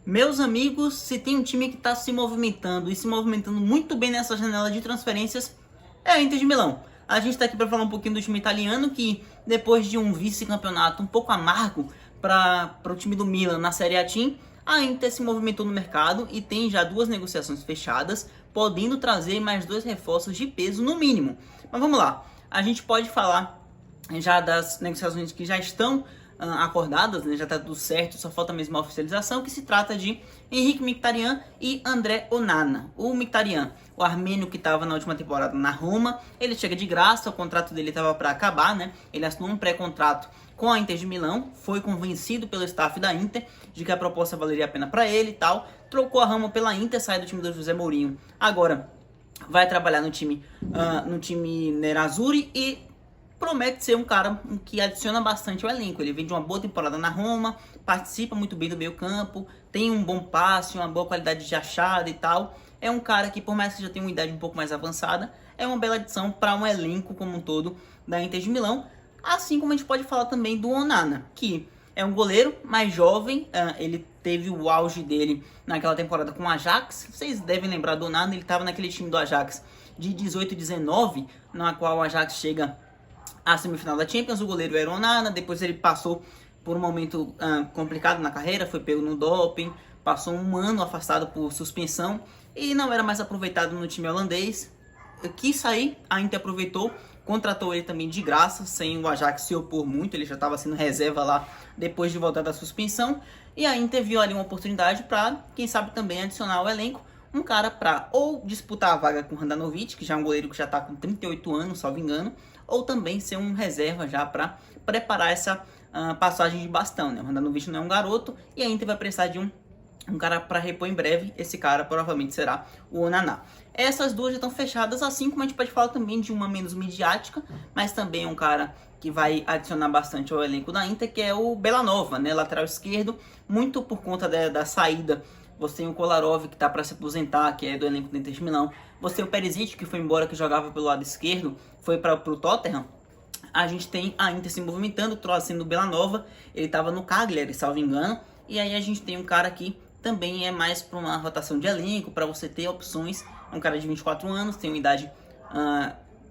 Meus amigos, se tem um time que está se movimentando e se movimentando muito bem nessa janela de transferências, é a Inter de Milão. A gente está aqui para falar um pouquinho do time italiano que, depois de um vice-campeonato um pouco amargo para o time do Milan na Série A Team, a Inter se movimentou no mercado e tem já duas negociações fechadas, podendo trazer mais dois reforços de peso no mínimo. Mas vamos lá, a gente pode falar já das negociações que já estão acordadas, né? Já está tudo certo, só falta mesmo a oficialização, que se trata de Henrikh Mkhitaryan e André Onana. O Mkhitaryan, o armênio que estava na última temporada na Roma, ele chega de graça, o contrato dele estava para acabar, né? Ele assinou um pré-contrato com a Inter de Milão, foi convencido pelo staff da Inter de que a proposta valeria a pena para ele e tal, trocou a Roma pela Inter, sai do time do José Mourinho, agora vai trabalhar no time Nerazzurri e promete ser um cara que adiciona bastante ao elenco. Ele vem de uma boa temporada na Roma, participa muito bem do meio campo, tem um bom passe, uma boa qualidade de achada e tal. É um cara que, por mais que já tenha uma idade um pouco mais avançada, é uma bela adição para um elenco como um todo da Inter de Milão. Assim como a gente pode falar também do Onana, que é um goleiro mais jovem, ele teve o auge dele naquela temporada com o Ajax. Vocês devem lembrar do Onana, ele estava naquele time do Ajax de 18 e 19, na qual o Ajax chega à semifinal da Champions. O goleiro era o Onana, depois ele passou por um momento complicado na carreira, foi pego no doping, passou um ano afastado por suspensão e não era mais aproveitado no time holandês. Quis sair, a Inter aproveitou, contratou ele também de graça, sem o Ajax se opor muito, ele já estava sendo reserva lá depois de voltar da suspensão, e a Inter viu ali uma oportunidade para, quem sabe, também adicionar ao elenco um cara para ou disputar a vaga com o Handanovic, que já é um goleiro que já está com 38 anos, salvo engano, ou também ser um reserva já para preparar essa passagem de bastão, né? O Handanovic não é um garoto e a Inter vai precisar de um cara para repor em breve. Esse cara provavelmente será o Onana. Essas duas já estão fechadas, assim como a gente pode falar também de uma menos midiática, mas também é um cara que vai adicionar bastante ao elenco da Inter, que é o Bellanova, né? Lateral esquerdo, muito por conta da saída. Você tem o Kolarov, que está para se aposentar, que é do elenco do Inter de Milão. Você tem o Perisic, que foi embora, que jogava pelo lado esquerdo, foi para o Tottenham. A gente tem a Inter se movimentando, trazendo o Bellanova. Ele estava no Cagliari, salvo engano. E aí a gente tem um cara que também é mais para uma rotação de elenco, para você ter opções. É um cara de 24 anos, tem uma idade,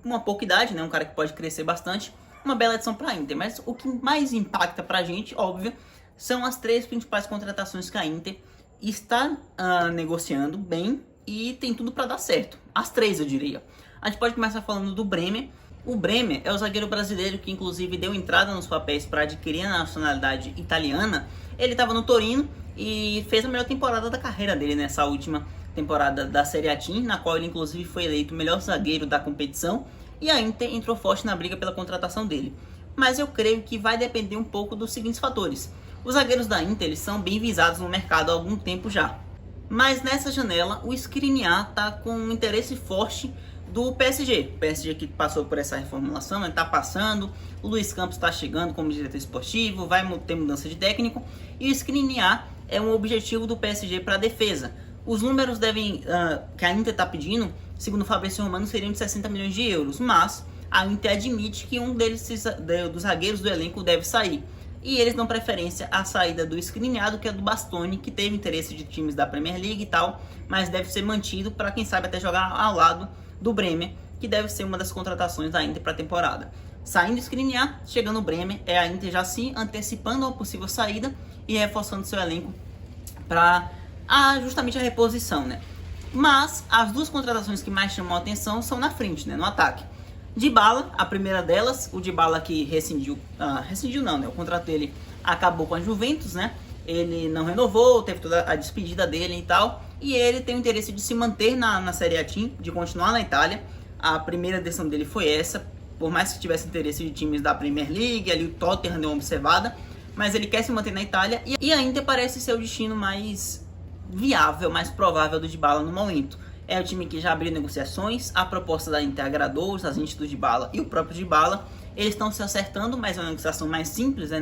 uma pouca idade, né? Um cara que pode crescer bastante. Uma bela adição para a Inter. Mas o que mais impacta para a gente, óbvio, são as três principais contratações que a Inter está negociando bem e tem tudo para dar certo. As três, eu diria. A gente pode começar falando do Bremer. O Bremer é o zagueiro brasileiro que inclusive deu entrada nos papéis para adquirir a nacionalidade italiana. Ele estava no Torino e fez a melhor temporada da carreira dele nessa última temporada da Série A Team, na qual ele inclusive foi eleito o melhor zagueiro da competição, e a Inter entrou forte na briga pela contratação dele. Mas eu creio que vai depender um pouco dos seguintes fatores. Os zagueiros da Inter eles são bem visados no mercado há algum tempo já. Mas nessa janela, o Skriniar está com um interesse forte do PSG. O PSG que passou por essa reformulação, ele está passando. O Luiz Campos está chegando como diretor esportivo, vai ter mudança de técnico. E o Skriniar é um objetivo do PSG para a defesa. Os números que a Inter está pedindo, segundo o Fabrício Romano, seriam de 60 milhões de euros. Mas a Inter admite que um dos zagueiros do elenco deve sair. E eles dão preferência à saída do Skriniar do que a do Bastoni, que teve interesse de times da Premier League e tal, mas deve ser mantido para quem sabe até jogar ao lado do Bremer, que deve ser uma das contratações da Inter para a temporada. Saindo o Skriniar, chegando o Bremer, é a Inter já se antecipando a uma possível saída e reforçando seu elenco para justamente a reposição, né? Mas as duas contratações que mais chamam a atenção são na frente, né? No ataque. Dybala, a primeira delas, o Dybala que rescindiu não, né? O contrato dele acabou com a Juventus, né? Ele não renovou, teve toda a despedida dele e tal, e ele tem o interesse de se manter na Série A Team, de continuar na Itália. A primeira decisão dele foi essa, por mais que tivesse interesse de times da Premier League, ali o Tottenham deu uma observada, mas ele quer se manter na Itália, e a Inter parece ser o destino mais viável, mais provável do Dybala no momento. É o time que já abriu negociações, a proposta da Inter agradou os agentes do Dybala e o próprio Dybala. Eles estão se acertando, mas é uma negociação mais simples, né?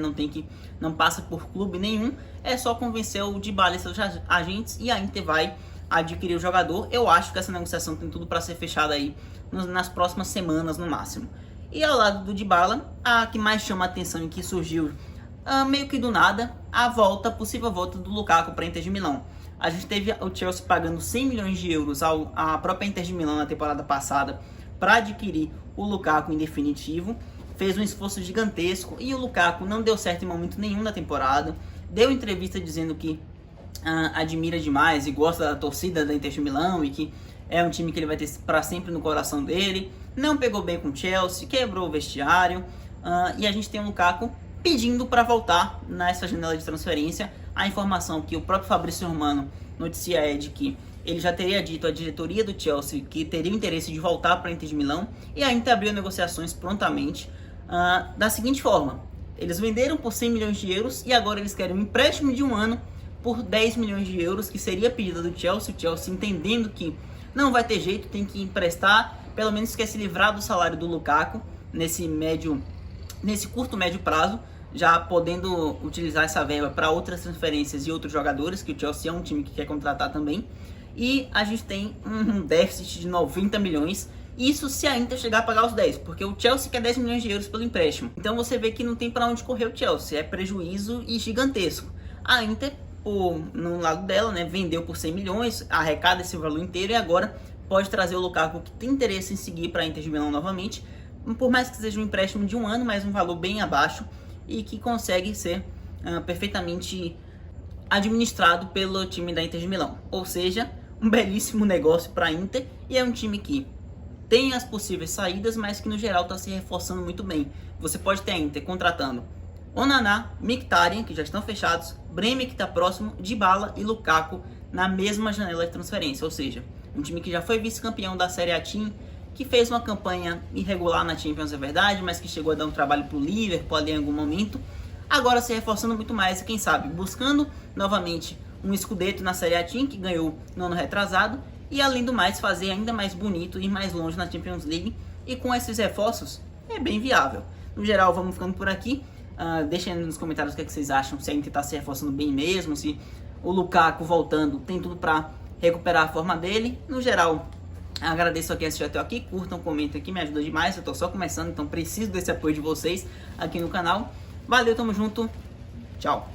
Não passa por clube nenhum. É só convencer o Dybala e seus agentes e a Inter vai adquirir o jogador. Eu acho que essa negociação tem tudo para ser fechada aí nas próximas semanas no máximo. E ao lado do Dybala, a que mais chama a atenção e que surgiu meio que do nada, a possível volta do Lukaku para Inter de Milão. A gente teve o Chelsea pagando 100 milhões de euros à própria Inter de Milão na temporada passada para adquirir o Lukaku em definitivo. Fez um esforço gigantesco e o Lukaku não deu certo em momento nenhum na temporada. Deu entrevista dizendo que admira demais e gosta da torcida da Inter de Milão e que é um time que ele vai ter para sempre no coração dele. Não pegou bem com o Chelsea, quebrou o vestiário e a gente tem o Lukaku pedindo para voltar nessa janela de transferência. A informação que o próprio Fabrício Romano noticia é de que ele já teria dito à diretoria do Chelsea que teria o interesse de voltar para a Inter de Milão e a Inter abriu negociações prontamente da seguinte forma: eles venderam por 100 milhões de euros e agora eles querem um empréstimo de um ano por 10 milhões de euros, que seria a pedida do Chelsea. O Chelsea, entendendo que não vai ter jeito, tem que emprestar, pelo menos quer se livrar do salário do Lukaku nesse curto médio prazo, já podendo utilizar essa verba para outras transferências e outros jogadores, que o Chelsea é um time que quer contratar também. E a gente tem um déficit de 90 milhões, isso se a Inter chegar a pagar os 10, porque o Chelsea quer 10 milhões de euros pelo empréstimo. Então você vê que não tem para onde correr o Chelsea, é prejuízo e gigantesco. A Inter, no lado dela, né, vendeu por 100 milhões, arrecada esse valor inteiro e agora pode trazer o Lukaku, que tem interesse em seguir para a Inter de Milão novamente, por mais que seja um empréstimo de um ano, mas um valor bem abaixo e que consegue ser perfeitamente administrado pelo time da Inter de Milão. Ou seja, um belíssimo negócio para a Inter, e é um time que tem as possíveis saídas, mas que no geral está se reforçando muito bem. Você pode ter a Inter contratando Onana, Mkhitaryan, que já estão fechados, Bremer, que está próximo, Dybala e Lukaku na mesma janela de transferência. Ou seja, um time que já foi vice-campeão da Série A Team, que fez uma campanha irregular na Champions, é verdade, mas que chegou a dar um trabalho para o Liverpool ali em algum momento. Agora se reforçando muito mais e, quem sabe, buscando novamente um Scudetto na Série A Team, que ganhou no ano retrasado, e além do mais fazer ainda mais bonito e ir mais longe na Champions League. E com esses reforços é bem viável. No geral, vamos ficando por aqui. Deixem aí nos comentários o que vocês acham, se a Inter está se reforçando bem mesmo, se o Lukaku voltando tem tudo para recuperar a forma dele. No geral, agradeço a quem assistiu até aqui, curtam, comentem aqui, me ajuda demais. Eu estou só começando, então preciso desse apoio de vocês aqui no canal. Valeu, tamo junto, tchau!